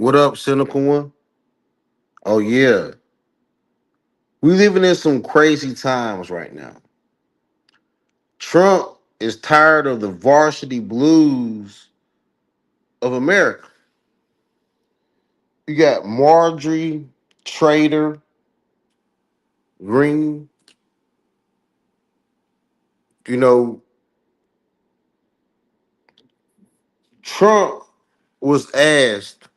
What up, cynical one? Oh yeah, we living in some crazy times right now. Trump is tired of the varsity blues of America. You got Marjorie, Trader, Green. You know, Trump was asked,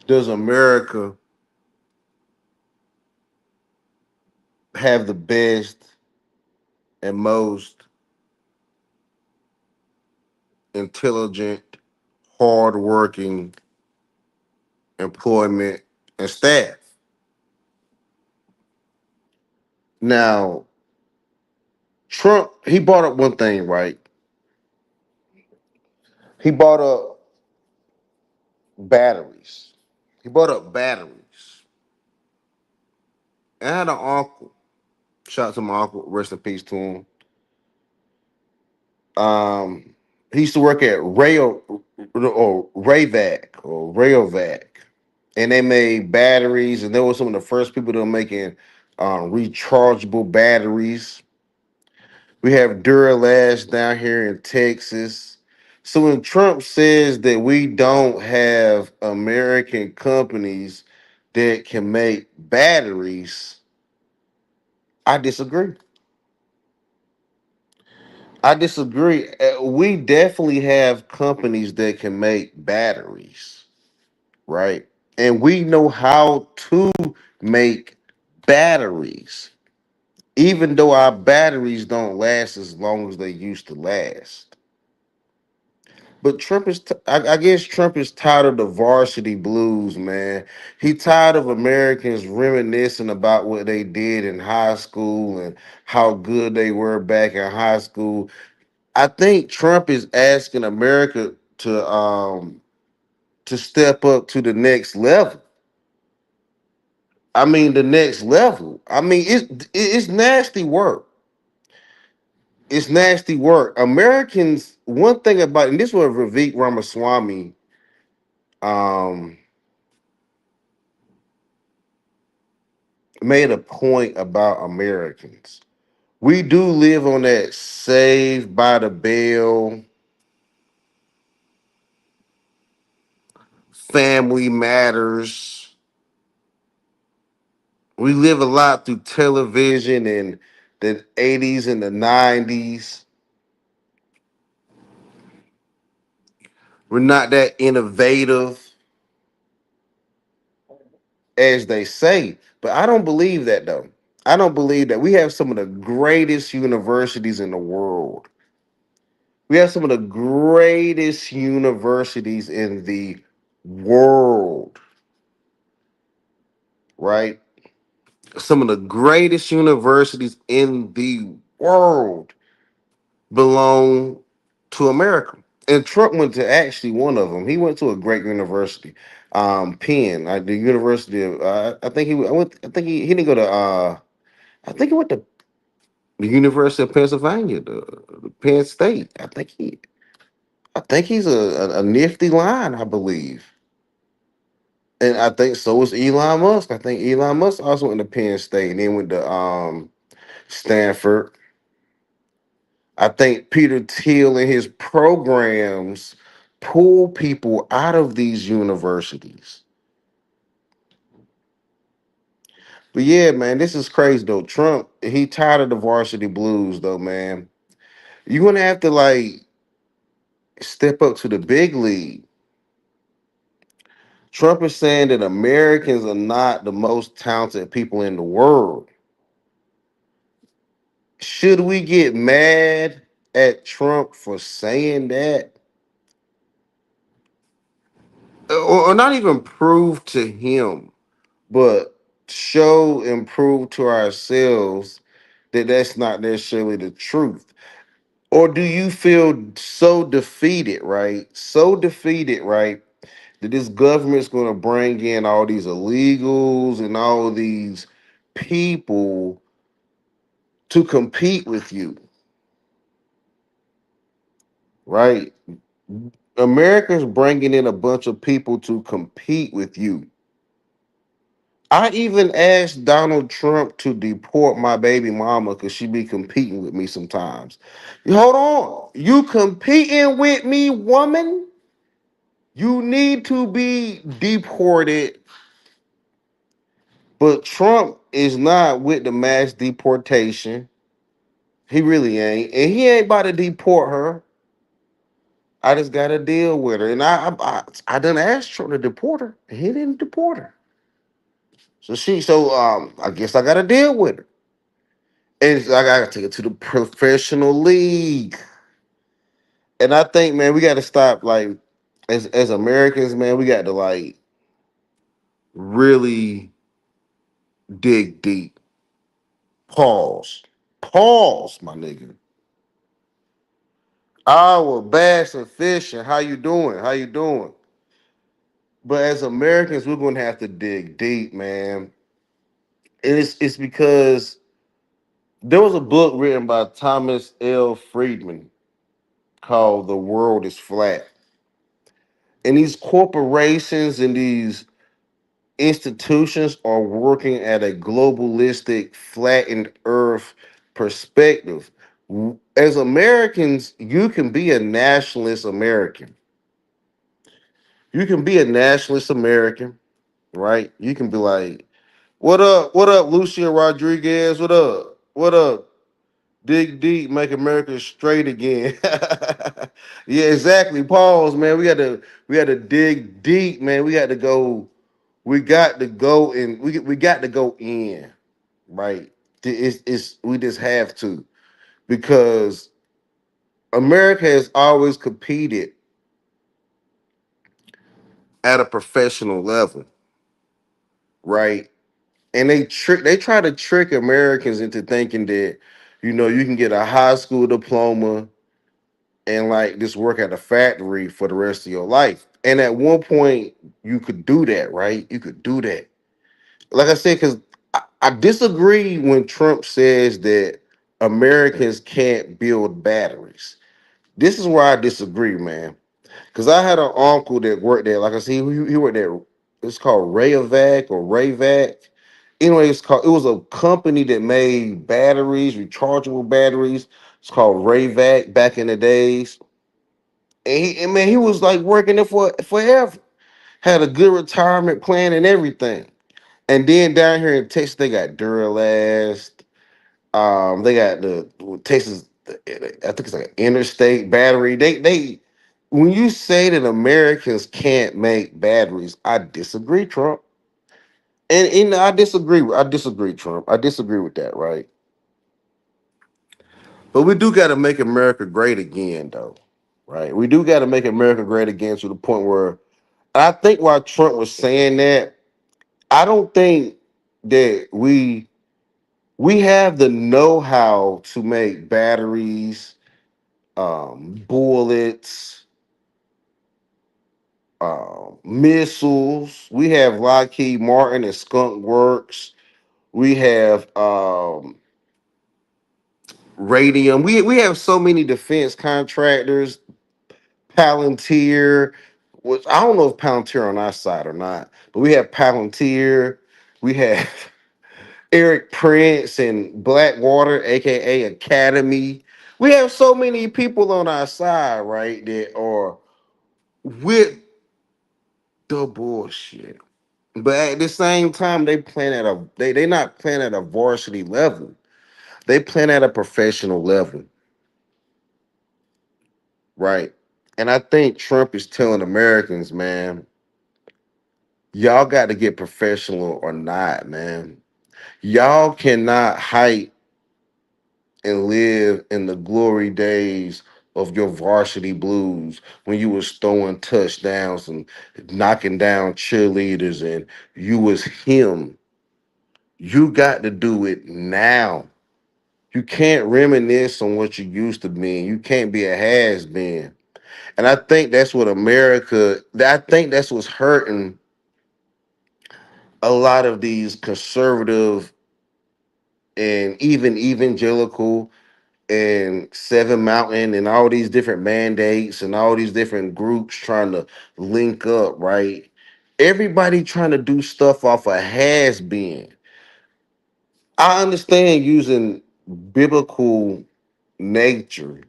"Does America have the best and most intelligent, hardworking employment and staff?" Now, Trump, he brought up one thing, right? He brought up batteries. He brought up batteries. And I had an uncle. Shout out to my uncle. Rest in peace to him. Um, he used to work at Rayovac, and they made batteries. And they were some of the first people that were making rechargeable batteries. We have Duralast down here in Texas. So when Trump says that we don't have American companies that can make batteries, I disagree. I disagree. We definitely have companies that can make batteries, right? And we know how to make batteries, even though our batteries don't last as long as they used to last. But I guess Trump is tired of the varsity blues, man. He tired of Americans reminiscing about what they did in high school and how good they were back in high school. I think Trump is asking America to step up to the next level. I mean, the next level. I mean, it's nasty work. It's nasty work. Americans, one thing about, and this was Vivek Ramaswamy um made a point about Americans. We do live on that saved by the bell, family matters. We live a lot through television and the 80s and the 90s. We're not that innovative as they say, but I don't believe that though. I don't believe that. We have some of the greatest universities in the world. We have some of the greatest universities in the world, right? Some of the greatest universities in the world belong to America. And Trump went to actually one of them. He went to a great university, Penn, the University of. I think he went. I think he didn't go to. I think he went to the University of Pennsylvania, the Penn State. I think he's a nifty line, I believe. And I think so is Elon Musk. I think Elon Musk also went to Penn State and then went to Stanford. I think Peter Thiel and his programs pull people out of these universities. But yeah, man, this is crazy though. Trump, he tired of the varsity blues though, man. You're gonna have to like step up to the big league. Trump is saying that Americans are not the most talented people in the world. Should we get mad at Trump for saying that? Or not even prove to him, but show and prove to ourselves that that's not necessarily the truth? Or do you feel so defeated, right? So defeated, right? That this government's going to bring in all these illegals and all these people to compete with you, right? America's bringing in a bunch of people to compete with you. I even asked Donald Trump to deport my baby mama because she be competing with me sometimes. Hold on. You competing with me, woman? You need to be deported. But Trump is not with the mass deportation. He really ain't. And he ain't about to deport her. I just got to deal with her. And I done asked Trump to deport her. And he didn't deport her. So I guess I got to deal with her. And I got to take it to the professional league. And I think, man, we got to stop, like, as Americans, man, we got to, like, really dig deep. Pause. Pause, my nigga. Our bass and fishing. How you doing? How you doing? But as Americans, we're gonna have to dig deep, man. And it's because there was a book written by Thomas L. Friedman called "The World Is Flat," and these corporations and these institutions are working at a globalistic, flattened Earth perspective. As Americans, you can be a nationalist American. You can be a nationalist American, right? You can be like, what up? What up, Lucia Rodriguez? What up? What up? Dig deep, make America straight again. Yeah, exactly. Pause, man. We got to dig deep, man. We got to go. We got to go and we got to go in, right? It's we just have to because America has always competed at a professional level, right? And they try to trick Americans into thinking that you can get a high school diploma and like just work at a factory for the rest of your life. And at one point you could do that, right? You could do that. Like I said, because I disagree when Trump says that Americans can't build batteries. This is where I disagree, man. Because I had an uncle that worked there. Like I said, he worked there. It's called Rayovac or Rayvac. Anyway, it was a company that made batteries, rechargeable batteries. It's called Rayvac back in the days. And man, he was like working there for forever. Had a good retirement plan and everything. And then down here in Texas, they got Duralast. They got the Texas. I think it's like an interstate battery. They when you say that Americans can't make batteries, I disagree, Trump. And I disagree. I disagree, Trump. I disagree with that, right? But we do got to make America great again, though, right? We do got to make America great again to the point where I think while Trump was saying that, I don't think that we have the know-how to make batteries, bullets, missiles. We have Lockheed Martin and Skunk Works. We have Radium. We have so many defense contractors. Palantir, which I don't know if Palantir on our side or not, but we have Palantir. We have Eric Prince and Blackwater, aka Academy. We have so many people on our side, right, that are with the bullshit. But at the same time, they not playing at a varsity level. They playing at a professional level, right? And I think Trump is telling Americans, man, y'all got to get professional or not, man. Y'all cannot hype and live in the glory days of your varsity blues when you was throwing touchdowns and knocking down cheerleaders and you was him. You got to do it now. You can't reminisce on what you used to be. You can't be a has been. And I think that's what I think that's what's hurting a lot of these conservative and even evangelical and Seven Mountain and all these different mandates and all these different groups trying to link up, right? Everybody trying to do stuff off a has been. I understand using biblical nature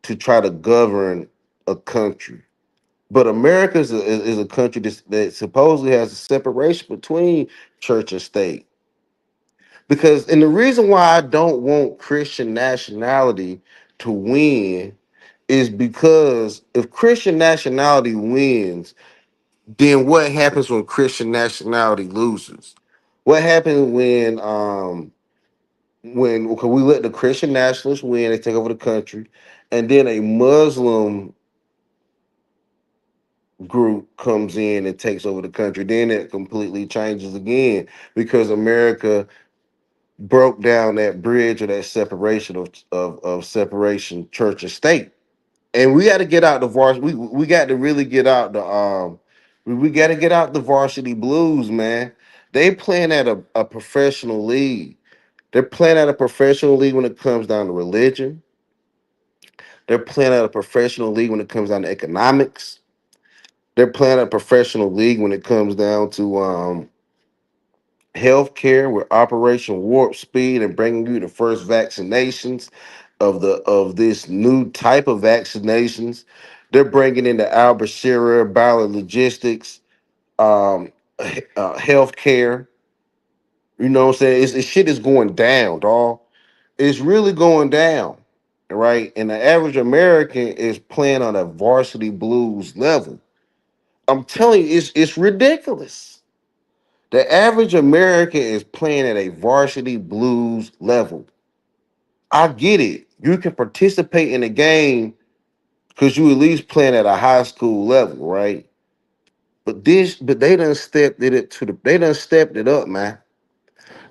to try to govern a country. But America is a country that supposedly has a separation between church and state. Because, and the reason why I don't want Christian nationality to win is because if Christian nationality wins, then what happens when Christian nationality loses? What happens when okay, we let the Christian nationalists win, they take over the country, and then a Muslim group comes in and takes over the country, then it completely changes again because America broke down that bridge or that separation of separation church and state. And we got to get out the varsity. We got to really get out the we got to get out the varsity blues, man. They playing at a professional league. They're playing at a professional league when it comes down to religion. They're playing at a professional league when it comes down to economics. They're playing at a professional league when it comes down to healthcare with Operation Warp Speed and bringing you the first vaccinations of this new type of vaccinations. They're bringing in the Albashira, biologistics, healthcare. You know what I'm saying? Shit is going down, dog. It's really going down, right? And the average American is playing on a varsity blues level. I'm telling you, it's ridiculous. The average American is playing at a varsity blues level. I get it. You can participate in the game because you at least playing at a high school level, right? But they done they done stepped it up, man.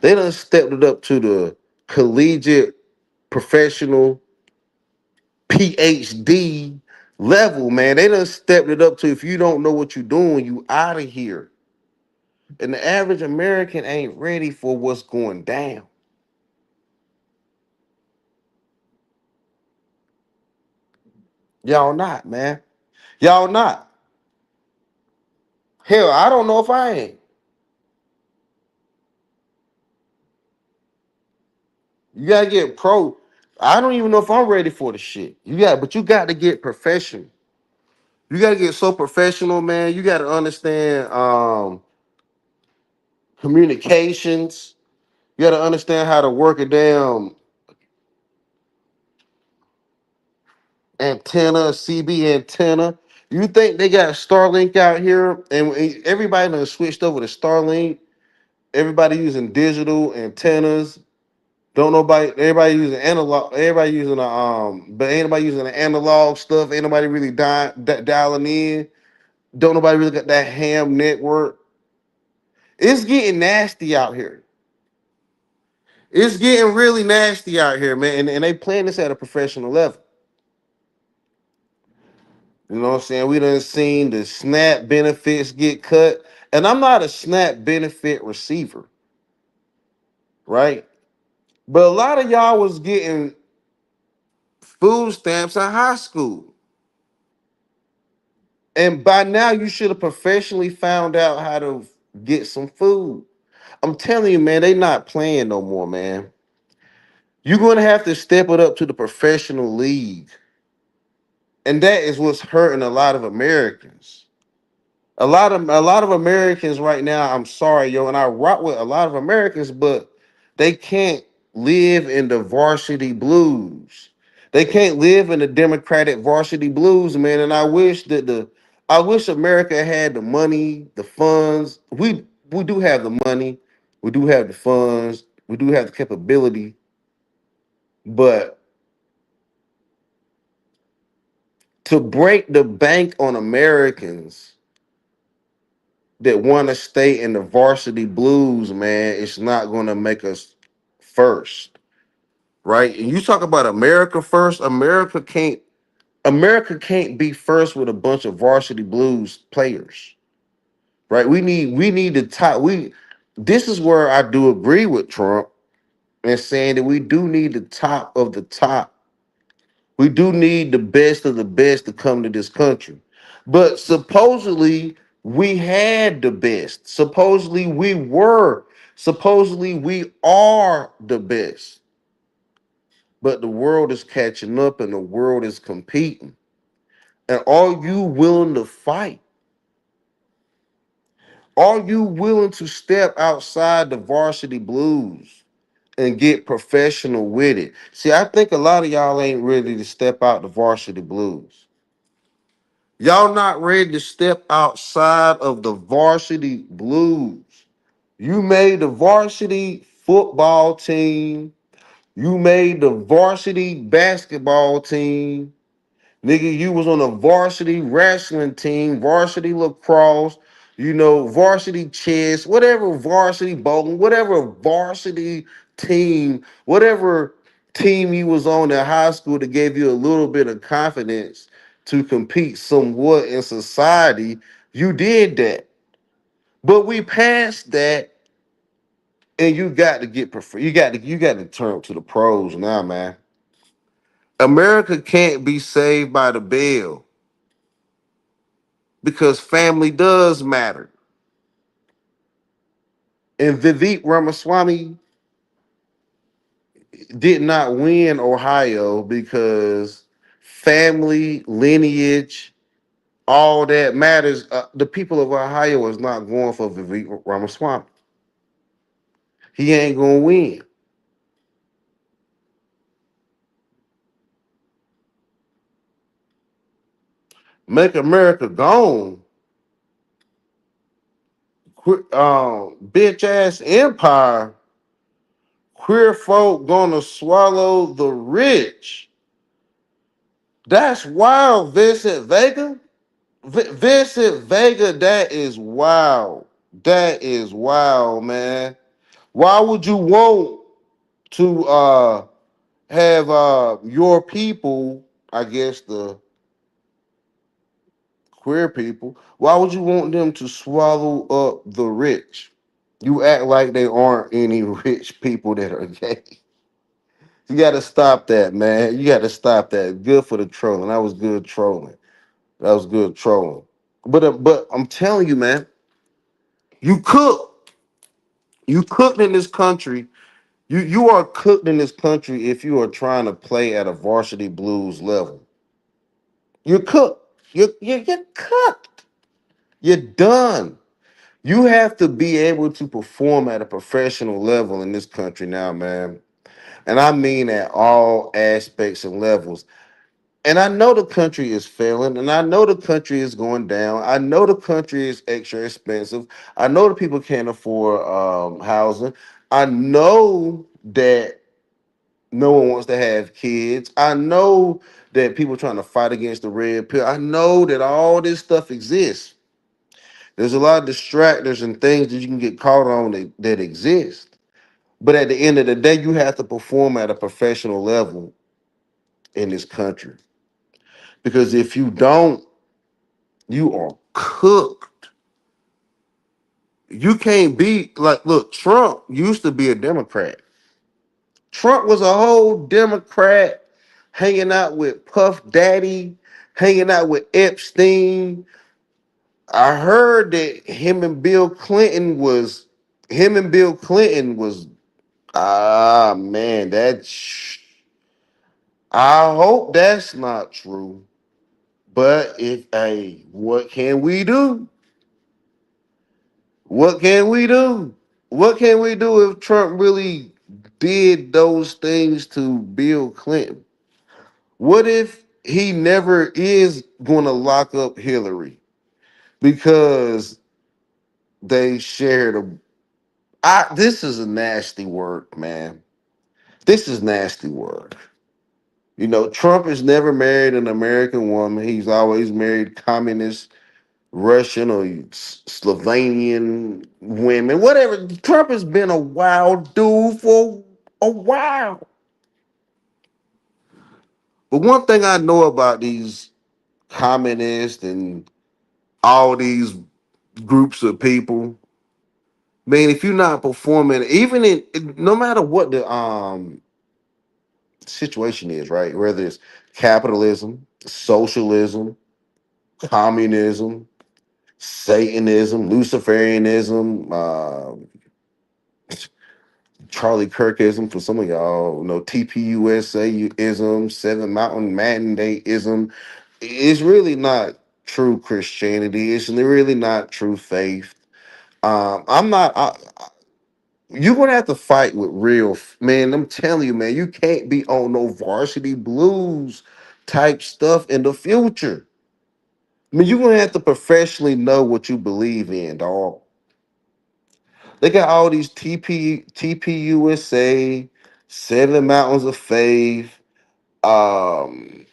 They done stepped it up to the collegiate, professional, PhD level, man. They done stepped it up to if you don't know what you're doing, you out of here. And the average American ain't ready for what's going down. Y'all not, man. Y'all not. Hell, I don't know if I ain't. You gotta get pro. I don't even know if I'm ready for the shit. But you got to get professional. You got to get so professional, man. You got to understand communications. You got to understand how to work a damn antenna, CB antenna. You think they got Starlink out here, and everybody done switched over to Starlink. Everybody using digital antennas. Don't nobody, everybody using analog, everybody using but ain't nobody using the analog stuff. Ain't nobody really dialing in. Don't nobody really got that ham network. It's getting nasty out here. It's getting really nasty out here, man. And they playing this at a professional level. You know what I'm saying? We done seen the SNAP benefits get cut. And I'm not a SNAP benefit receiver, right? But a lot of y'all was getting food stamps in high school. And by now you should have professionally found out how to get some food. I'm telling you, man, they not playing no more, man. You're gonna have to step it up to the professional league. And that is what's hurting a lot of Americans. A lot of Americans right now, I'm sorry, yo, and I rock with a lot of Americans, but they can't live in the varsity blues. They can't live in the Democratic varsity blues, man. And I wish America had the money, the funds. We do have the money, we do have the funds, we do have the capability, but to break the bank on Americans that want to stay in the varsity blues, man, it's not going to make us first, right? And you talk about America first. America can't be first with a bunch of varsity blues players, right? We need the top. We This is where I do agree with Trump and saying that we do need the top of the top We do need the best of the best to come to this country. But supposedly we had the best. Supposedly we are the best. But the world is catching up and the world is competing. And are you willing to fight? Are you willing to step outside the varsity blues and get professional with it? See, I think a lot of y'all ain't ready to step out the varsity blues. Y'all not ready to step outside of the varsity blues. You made the varsity football team. You made the varsity basketball team. Nigga, you was on a varsity wrestling team, varsity lacrosse, varsity chess, whatever varsity bowling, whatever varsity team, whatever team you was on in high school that gave you a little bit of confidence to compete somewhat in society, you did that. But we passed that, and you got to get you got to turn to the pros now, man. America can't be saved by the bell because family does matter. And Vivek Ramaswamy did not win Ohio because family, lineage, all that matters. The people of Ohio is not going for Vivek Ramaswamy. He ain't gonna win. Make America gone. Bitch ass empire. Queer folk gonna swallow the rich. That's wild, Vincent Vega. Vincent Vega, that is wild. That is wild, man. Why would you want to have your people, I guess the queer people, why would you want them to swallow up the rich? You act like there aren't any rich people that are gay. You gotta stop that, man. You gotta stop that. Good for the trolling. That was good trolling. That was good trolling. But I'm telling you, man, you cook. You cooked in this country. You are cooked in this country if you are trying to play at a varsity blues level. You're cooked. You're cooked. You're done. You have to be able to perform at a professional level in this country now, man. And I mean at all aspects and levels. And I know the country is failing, and I know the country is going down. I know the country is extra expensive. I know the people can't afford housing. I know that no one wants to have kids. I know that people trying to fight against the red pill. I know that all this stuff exists. There's a lot of distractors and things that you can get caught on that exist. But at the end of the day, you have to perform at a professional level in this country. Because if you don't, you are cooked. You can't be like, look, Trump used to be a Democrat. Trump was a whole Democrat hanging out with Puff Daddy, hanging out with Epstein. I heard that him and Bill Clinton was man, I hope that's not true. But if hey, what can we do? What can we do? What can we do if Trump really did those things to Bill Clinton? What if he never is going to lock up Hillary because they shared a? This is a nasty work, man. This is nasty work. Trump has never married an American woman. He's always married communist Russian or Slovenian women, whatever. Trump has been a wild dude for a while. But one thing I know about these communists and all these groups of people, man, if you're not performing, even no matter what the situation is, right? Whether it's capitalism, socialism, communism, Satanism, Luciferianism, Charlie Kirkism for some of y'all, TPUSA ism, Seven Mountain Mandate-ism. It's really not true Christianity. It's really not true faith. I'm not. You're gonna have to fight with man. I'm telling you, man. You can't be on no varsity blues type stuff in the future. I mean, you're gonna have to professionally know what you believe in, dog. They got all these TPUSA, Seven Mountains of Faith, um,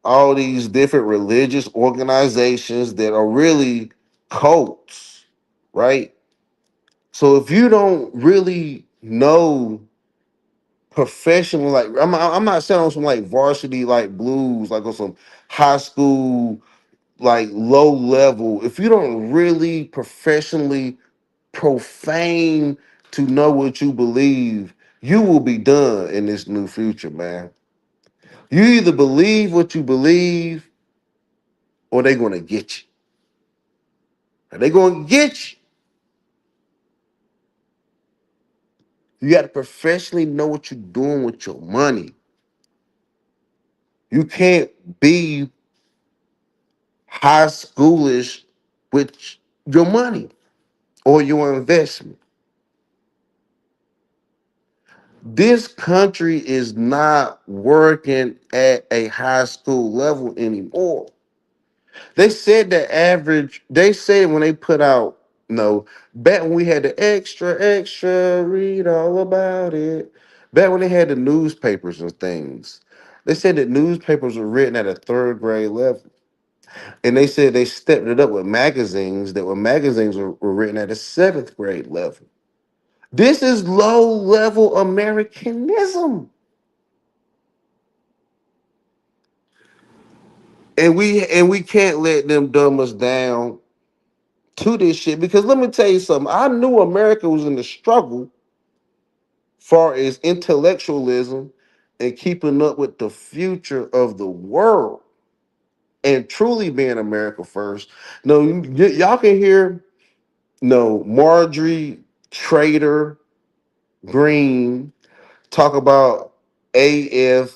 all these different religious organizations that are really cults, right? So if you don't really know professional, like I'm not saying on some like varsity like blues, like on some high school like low level. If you don't really professionally profane to know what you believe, you will be done in this new future, man. You either believe what you believe, or they're gonna get you. Are they gonna get you? You got to professionally know what you're doing with your money. You can't be high schoolish with your money or your investment. This country is not working at a high school level anymore. They said the average, they said when they put out, back when we had the extra, read all about it, back when they had the newspapers and things, they said that newspapers were written at a third grade level. And they said they stepped it up with magazines that were written at a seventh grade level. This is low level Americanism. And we can't let them dumb us down to this shit, because let me tell you something. I knew America was in the struggle far as intellectualism and keeping up with the future of the world and truly being America first. No, y'all can hear no Marjorie Trader Green talk about AFAO,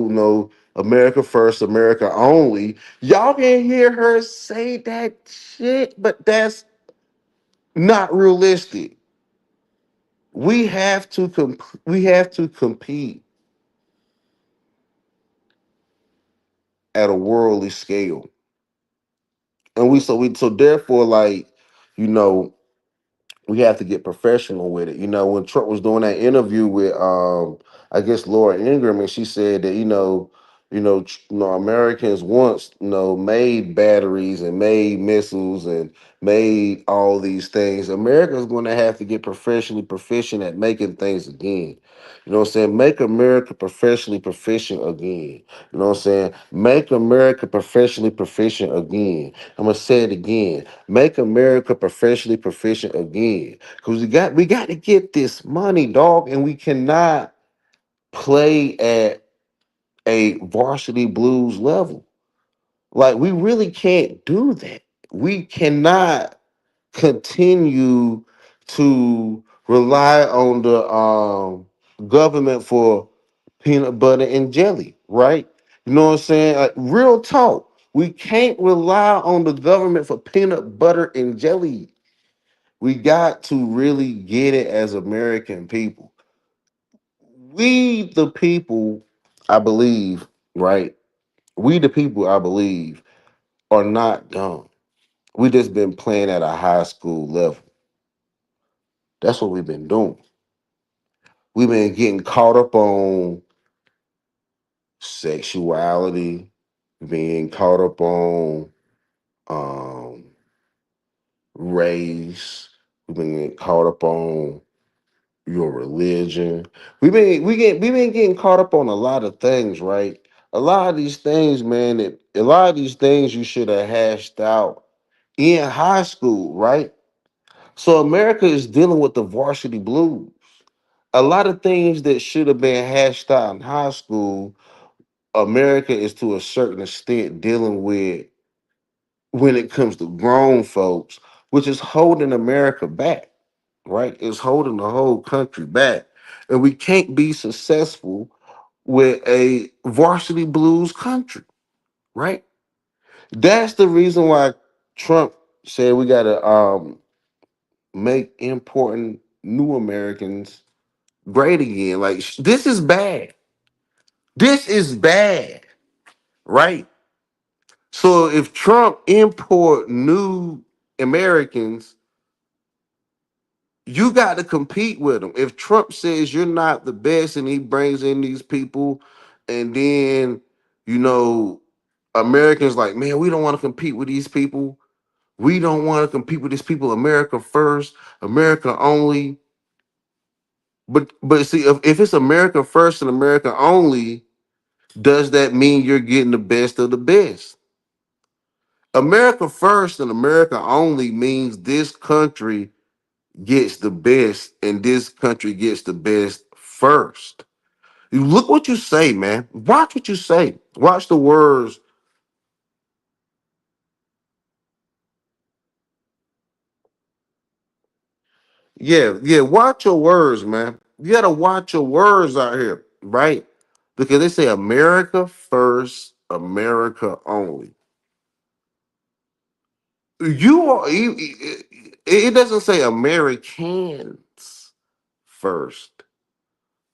no America first, America only. Y'all can hear her say that shit, but that's not realistic. We have to compete at a worldly scale, and so therefore, like, you know we have to get professional with it. When Trump was doing that interview with I guess Laura Ingraham, and she said that Americans once made batteries and made missiles and made all these things. America's going to have to get professionally proficient at making things again. You know what I'm saying? Make America professionally proficient again. You know what I'm saying? Make America professionally proficient again. I'm gonna say it again. Make America professionally proficient again. Cause we got to get this money, dog, and we cannot play at a varsity blues level. Like, we really can't do that. We cannot continue to rely on the government for peanut butter and jelly, right? You know what I'm saying? Like, real talk. We can't rely on the government for peanut butter and jelly. We got to really get it as American people. We, the people, I believe, right? We, the people, I believe, are not dumb. We just been playing at a high school level. That's what we've been doing. We've been getting caught up on sexuality, being caught up on um, race. We've been getting caught up on your religion. We've been getting caught up on a lot of things, right? A lot of these things, man. A lot of these things you should have hashed out in high school, right? So America is dealing with the varsity blues. A lot of things that should have been hashed out in high school, America is to a certain extent dealing with when it comes to grown folks, which is holding America back, right? It's holding the whole country back. And we can't be successful with a varsity blues country, right? That's the reason why Trump said we gotta make important new Americans great again. Like this is bad. This is bad, right? So if Trump import new Americans, you got to compete with him. If Trump says you're not the best and he brings in these people, and then, you know, Americans like, man, we don't want to compete with these people. We don't want to compete with these people. America first, America only. But see, if it's America first and America only, does that mean you're getting the best of the best? America first and America only means this country gets the best and this country gets the best first. You look what you say, man. Watch what you say. Watch the words. Yeah, yeah. Watch your words, man. You gotta watch your words out here, right? Because they say America first, America only. You are. It doesn't say Americans first,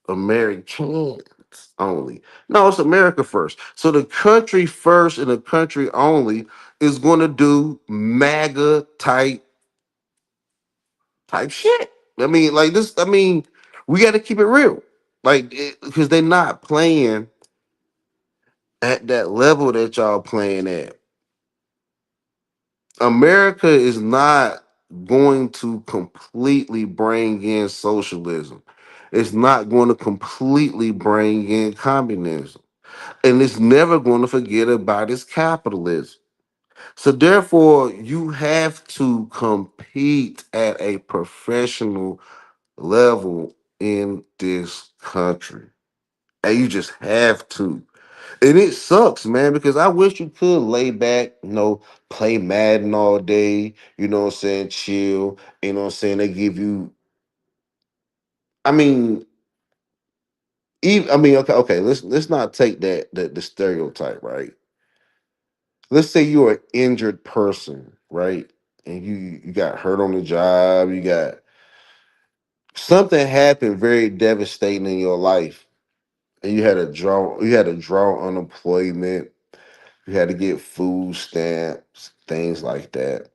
Americans only. No, it's America first. So the country first and the country only is going to do MAGA type shit. I mean, like this. I mean, we got to keep it real, like because they're not playing at that level that y'all playing at. America is not going to completely bring in socialism. It's not going to completely bring in communism. And it's never going to forget about its capitalism. So therefore, you have to compete at a professional level in this country. And you just have to. And it sucks, man, because I wish you could lay back, play Madden all day, you know what I'm saying, chill, you know what I'm saying? They give you, I mean, even, I mean, okay, let's not take the stereotype, right? Let's say you're an injured person, right? And you got hurt on the job, you got something happened very devastating in your life, and you had to draw unemployment, you had to get food stamps, things like that.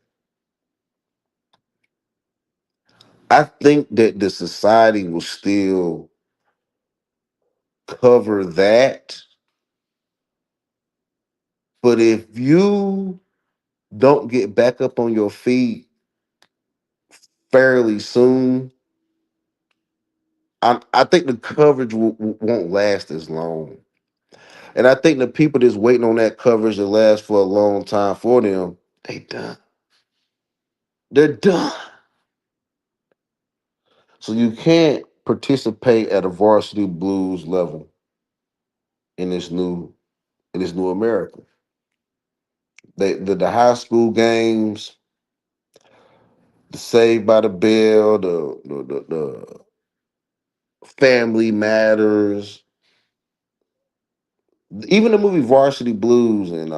I think that the society will still cover that, but if you don't get back up on your feet fairly soon, I think the coverage won't last as long. And I think the people that's waiting on that coverage to last for a long time for them, they done. They're done. So you can't participate at a varsity blues level in this new America. The high school games, the Saved by the Bell, the Family Matters, even the movie Varsity Blues and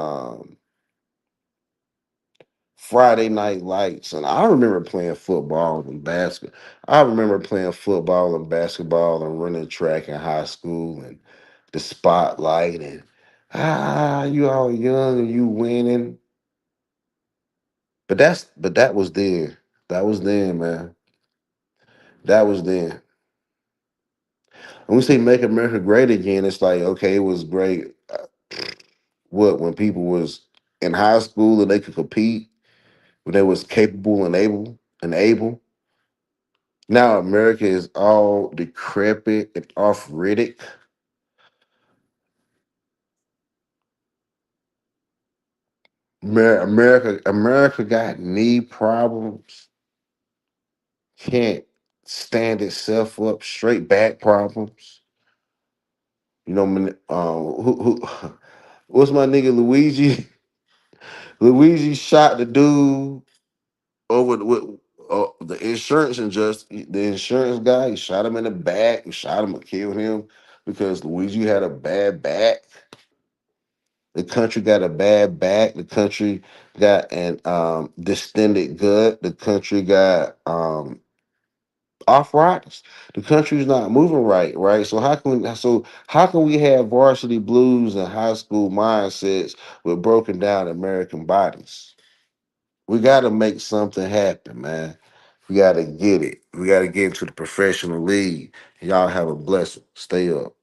Friday Night Lights. And I remember playing football and basketball. I remember playing football and basketball and running track in high school and the spotlight and you all young and you winning. But that was then. That was then, man. That was then. When we say make America great again, it's like, okay, it was great. What, when people was in high school and they could compete, when they was capable and able. Now America is all decrepit and arthritic. America got knee problems. Can't. stand itself up, straight back problems. What's my nigga Luigi? Luigi shot the dude over the insurance and just the insurance guy. He shot him in the back. He shot him and killed him because Luigi had a bad back. The country got a bad back. The country got an distended gut. The country got arthritis. The country's not moving right, right? So how can we have varsity blues and high school mindsets with broken down American bodies? We got to make something happen, man. We got to get it. We got to get into the professional league. Y'all have a blessing. Stay up.